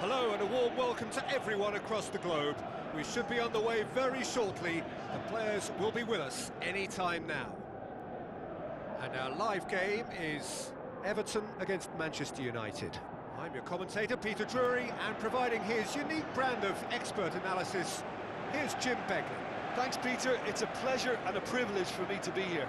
Hello and a warm welcome to everyone across the globe. We should be on the way very shortly. The players will be with us any time now. And our live game is Everton against Manchester United. I'm your commentator, Peter Drury, and providing his unique brand of expert analysis, here's Jim Beglin. Thanks, Peter. It's a pleasure and a privilege for me to be here.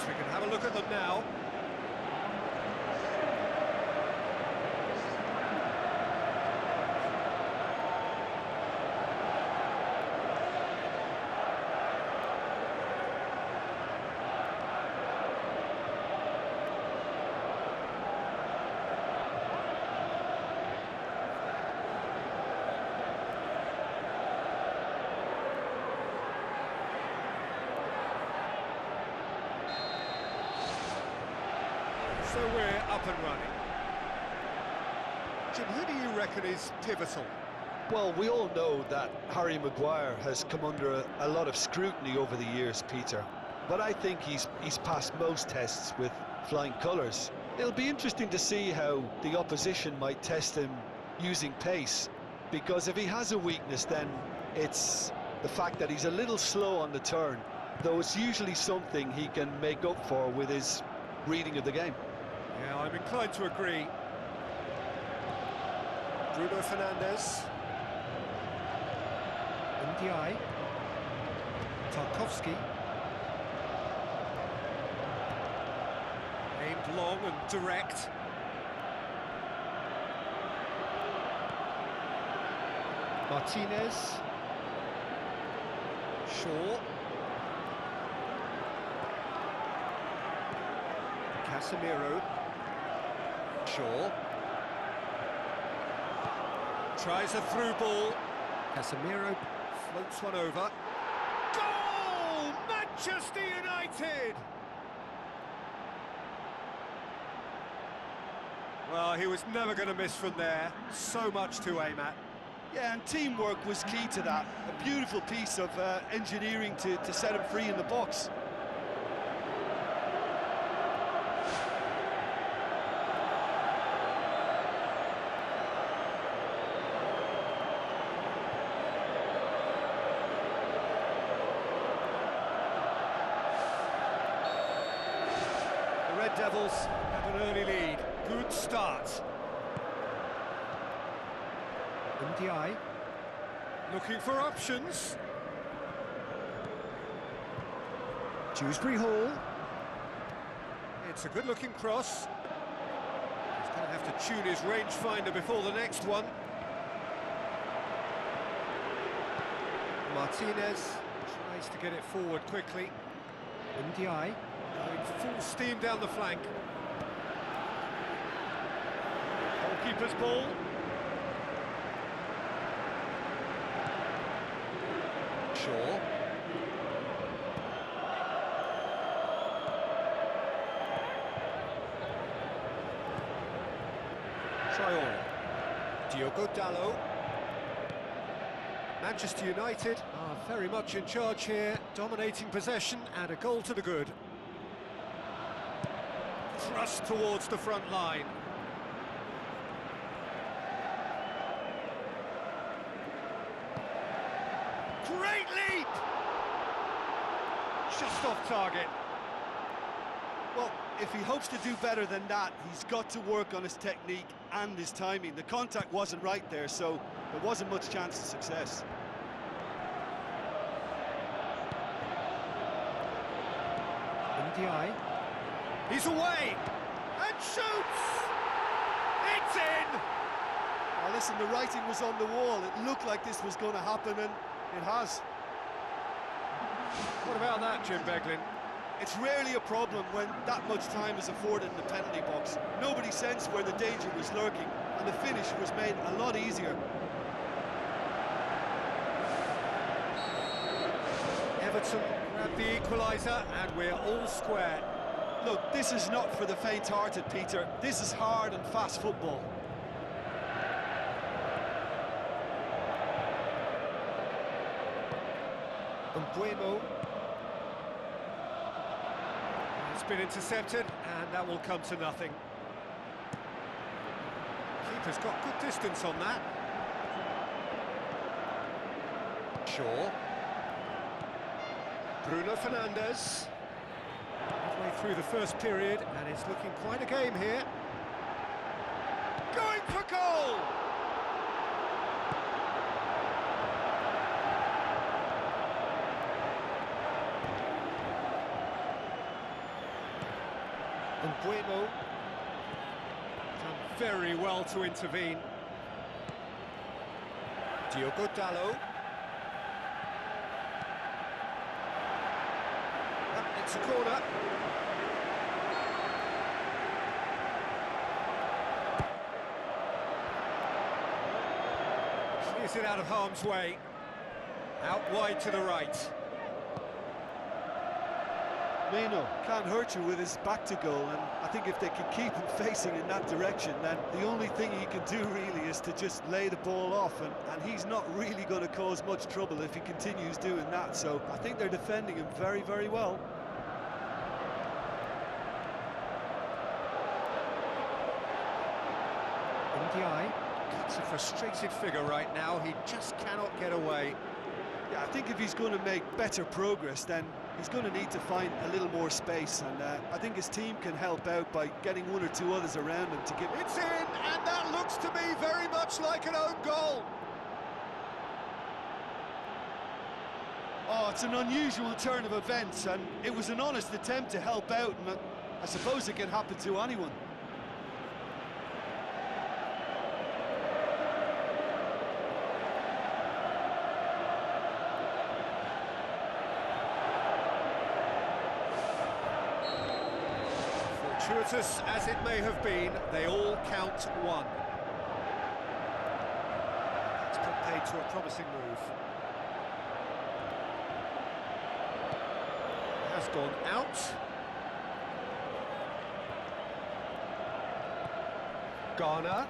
We can have a look at them now. So we're up and running. Jim, who do you reckon is pivotal? Well, we all know that Harry Maguire has come under a lot of scrutiny over the years, Peter. But I think he's passed most tests with flying colours. It'll be interesting to see how the opposition might test him using pace. Because if he has a weakness, then it's the fact that he's a little slow on the turn. Though it's usually something he can make up for with his reading of the game. Yeah, I'm inclined to agree. Bruno Fernandes. Ndiaye. Tarkowski. Aimed long and direct. Martinez. Shaw. Casemiro. Shaw tries a through ball. Casemiro floats one over. Goal! Manchester United! Well, he was never going to miss from there. So much to aim at. Yeah, and teamwork was key to that. A beautiful piece of engineering to set him free in the box. Red Devils have an early lead. Good start. Ndiaye looking for options. Dewsbury Hall. It's a good-looking cross. He's going to have to tune his rangefinder before the next one. Martinez tries to get it forward quickly. Ndiaye. Going full steam down the flank. Goalkeeper's ball. Shaw. Traore. Diogo Dalot. Manchester United are very much in charge here, dominating possession and a goal to the good. Thrust towards the front line. Great leap! Just off target. Well, if he hopes to do better than that, he's got to work on his technique and his timing. The contact wasn't right there, so there wasn't much chance of success. Ndiaye. He's away! And shoots! It's in! Now listen, the writing was on the wall. It looked like this was going to happen, and it has. What about that, Jim Beglin? It's rarely a problem when that much time is afforded in the penalty box. Nobody sensed where the danger was lurking, and the finish was made a lot easier. Everton grab the equaliser, and we're all square. Look, this is not for the faint-hearted, Peter. This is hard and fast football. Mbuemo. It's been intercepted, and that will come to nothing. Keeper's got good distance on that. Shaw. Bruno Fernandes. Midway through the first period, and it's looking quite a game here. Going for goal! Bueno done very well to intervene. Diogo Dalot. It's a corner. Clears it out of harm's way. Out wide to the right. Mino can't hurt you with his back to goal, and I think if they can keep him facing in that direction, then the only thing he can do really is to just lay the ball off, and he's not really going to cause much trouble if he continues doing that, so I think they're defending him very, very well. Ndiaye cuts a frustrated figure right now, he just cannot get away. Yeah, I think if he's going to make better progress, then he's going to need to find a little more space, and I think his team can help out by getting one or two others around him to give... It's in, and that looks to me very much like an own goal. Oh, it's an unusual turn of events, and it was an honest attempt to help out, and I suppose it can happen to anyone. Fortuitous as it may have been, they all count one. It's put paid to a promising move. Has gone out. Garner,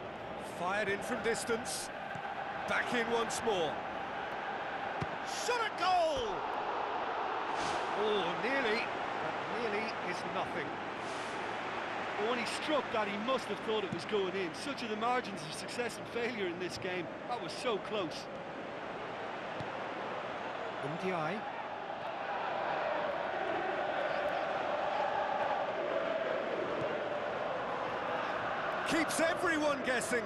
fired in from distance. Back in once more. Shot a goal! Oh, nearly, but nearly is nothing. But when he struck that, he must have thought it was going in. Such are the margins of success and failure in this game. That was so close. Ndiaye. Keeps everyone guessing.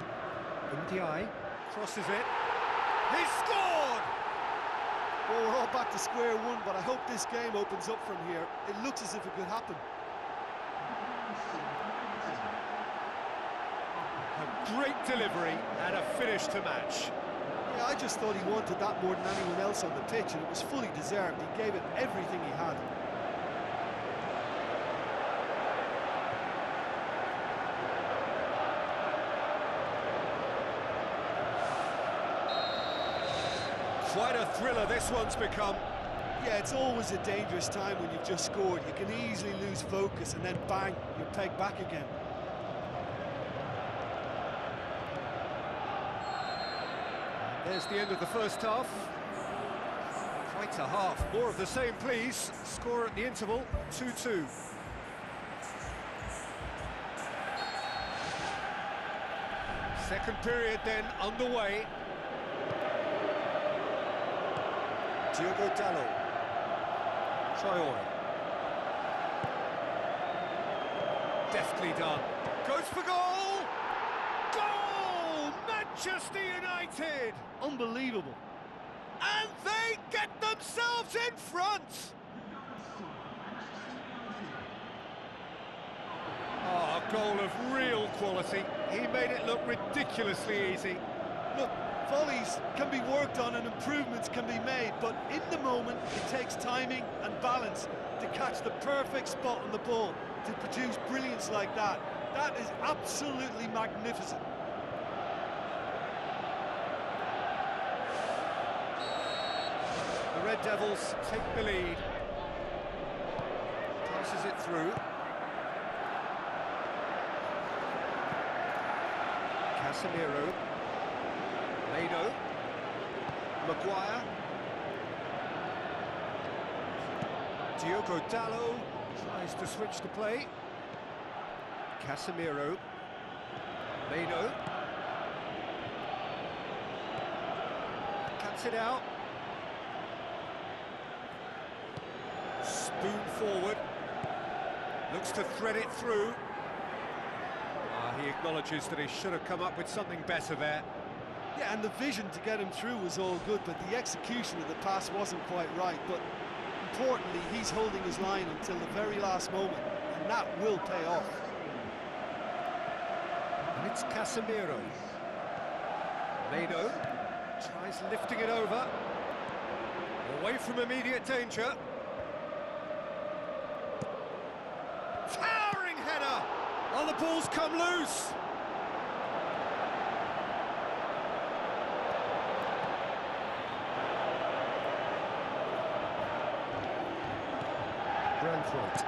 Ndiaye crosses it. He scored! Well, we're all back to square one, but I hope this game opens up from here. It looks as if it could happen. A great delivery and a finish to match. Yeah, I just thought he wanted that more than anyone else on the pitch, and it was fully deserved. He gave it everything he had. Quite a thriller this one's become. Yeah, it's always a dangerous time when you've just scored. You can easily lose focus and then bang, you're pegged back again. There's the end of the first half. Quite a half. More of the same, please. Score at the interval, 2-2. Second period then underway. Diogo Dalot. Traore. Deftly done. Goes for goal! Goal! Manchester United! Unbelievable. And they get themselves in front! Oh, a goal of real quality. He made it look ridiculously easy. Look, volleys can be worked on and improvements can be made, but in the moment it takes timing and balance to catch the perfect spot on the ball to produce brilliance like that. That is absolutely magnificent. The Red Devils take the lead. Passes it through. Casemiro. Mado. Maguire. Diogo Dalot. Tries to switch the play. Casemiro. Meno. Cuts it out. Spoon forward. Looks to thread it through. He acknowledges that he should have come up with something better there. Yeah, and the vision to get him through was all good, but the execution of the pass wasn't quite right. But importantly, he's holding his line until the very last moment, and that will pay off. And it's Casemiro. Meno tries lifting it over. Away from immediate danger. Towering header! Oh, the ball's come loose! Brentford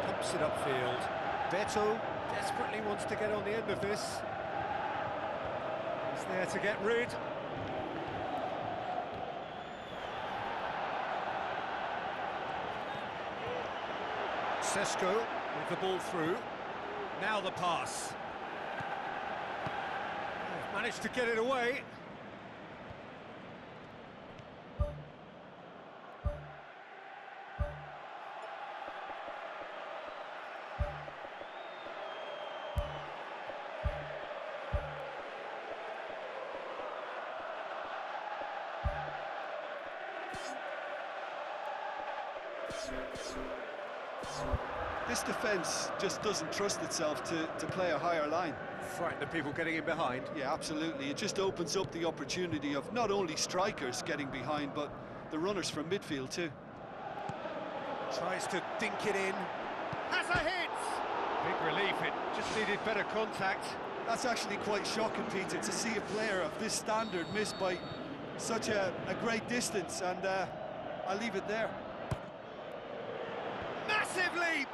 pumps it upfield. Beto desperately wants to get on the end of this. He's there to get rid. Sesko with the ball through. Now the pass. Managed to get it away. This defence just doesn't trust itself to play a higher line. Frighten the people getting in behind. Yeah, absolutely. It just opens up the opportunity of not only strikers getting behind, but the runners from midfield too. Tries to dink it in. Has a hit! Big relief, it just needed better contact. That's actually quite shocking, Peter, to see a player of this standard missed by such a great distance, and I'll leave it there. Massive leap!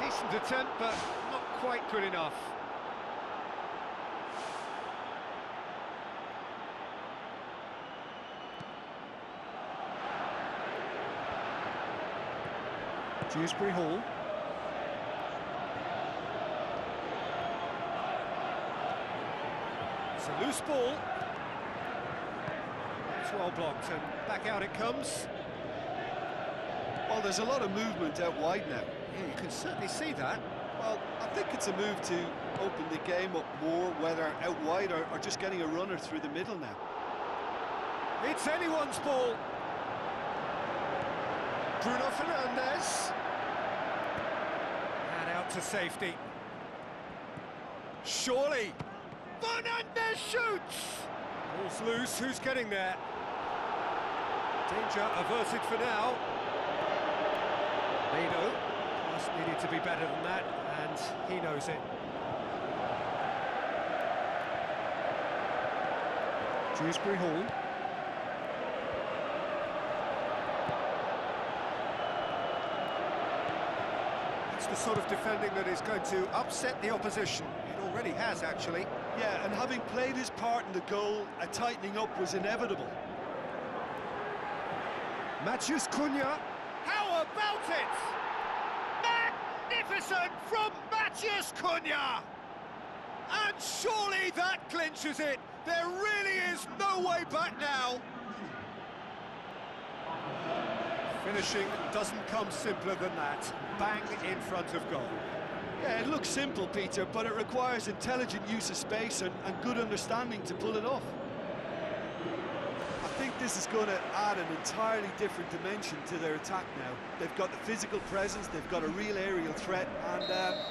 Decent attempt, but not quite good enough. Dewsbury Hall. It's a loose ball. It's well blocked, and back out it comes. Well, there's a lot of movement out wide now. Yeah, you can certainly see that. Well, I think it's a move to open the game up more, whether out wide or just getting a runner through the middle now. It's anyone's ball. Bruno Fernandes. And out to safety. Surely. Fernandes shoots! Ball's loose, who's getting there? Danger averted for now. Meno. Pass needed to be better than that, and he knows it. Dewsbury Hall. It's the sort of defending that is going to upset the opposition. It already has, actually. Yeah, and having played his part in the goal, a tightening up was inevitable. Matheus Cunha. How about it? Magnificent from Matheus Cunha! And surely that clinches it. There really is no way back now. Finishing doesn't come simpler than that. Bang in front of goal. Yeah, it looks simple, Peter, but it requires intelligent use of space and good understanding to pull it off. I think this is going to add an entirely different dimension to their attack now. They've got the physical presence, they've got a real aerial threat, and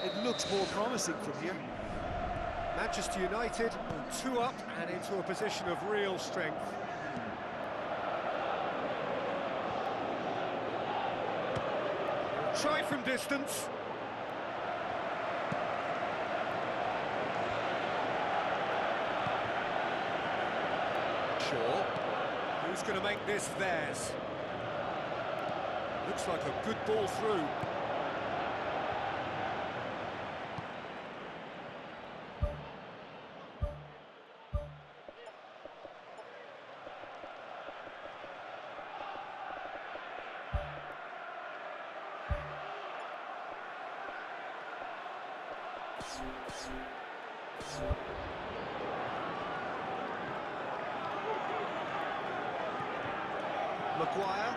it looks more promising from here. Manchester United 2 up and into a position of real strength. Try from distance. Shaw. Who's going to make this theirs? Looks like a good ball through. Maguire.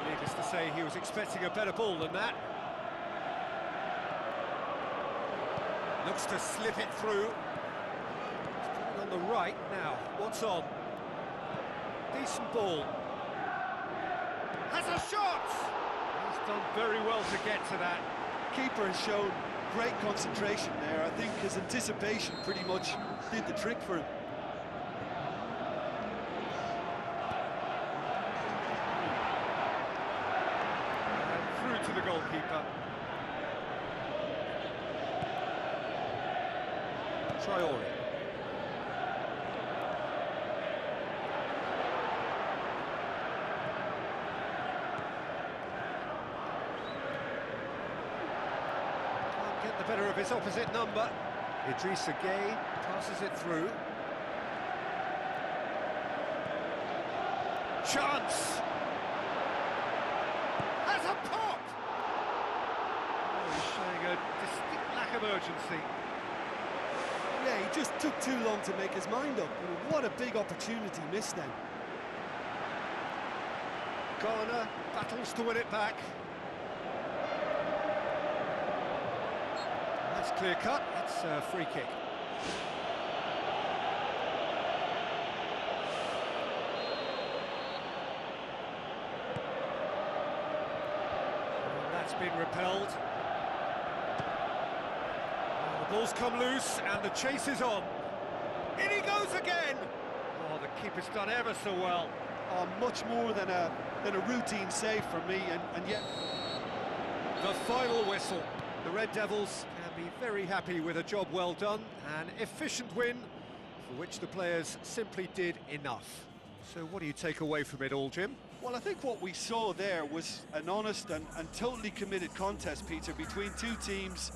Needless to say, he was expecting a better ball than that. Looks to slip it through. He's playing on the right now. What's on? Decent ball. Has a shot! He's done very well to get to that. Keeper has shown great concentration there. I think his anticipation pretty much did the trick for him. And through to the goalkeeper. Traore. Get the better of his opposite number. Idrissa Gueye passes it through. Chance! Has a pop! Oh, he's showing a distinct lack of urgency. Yeah, he just took too long to make his mind up. I mean, what a big opportunity missed then. Garner battles to win it back. That's clear cut, it's a free kick. And that's been repelled. The ball's come loose and the chase is on. In he goes again! Oh, the keeper's done ever so well. Oh, much more than a routine save for me, and yet... The final whistle. The Red Devils can be very happy with a job well done, an efficient win for which the players simply did enough. So what do you take away from it all, Jim? Well, I think what we saw there was an honest and totally committed contest, Peter, between two teams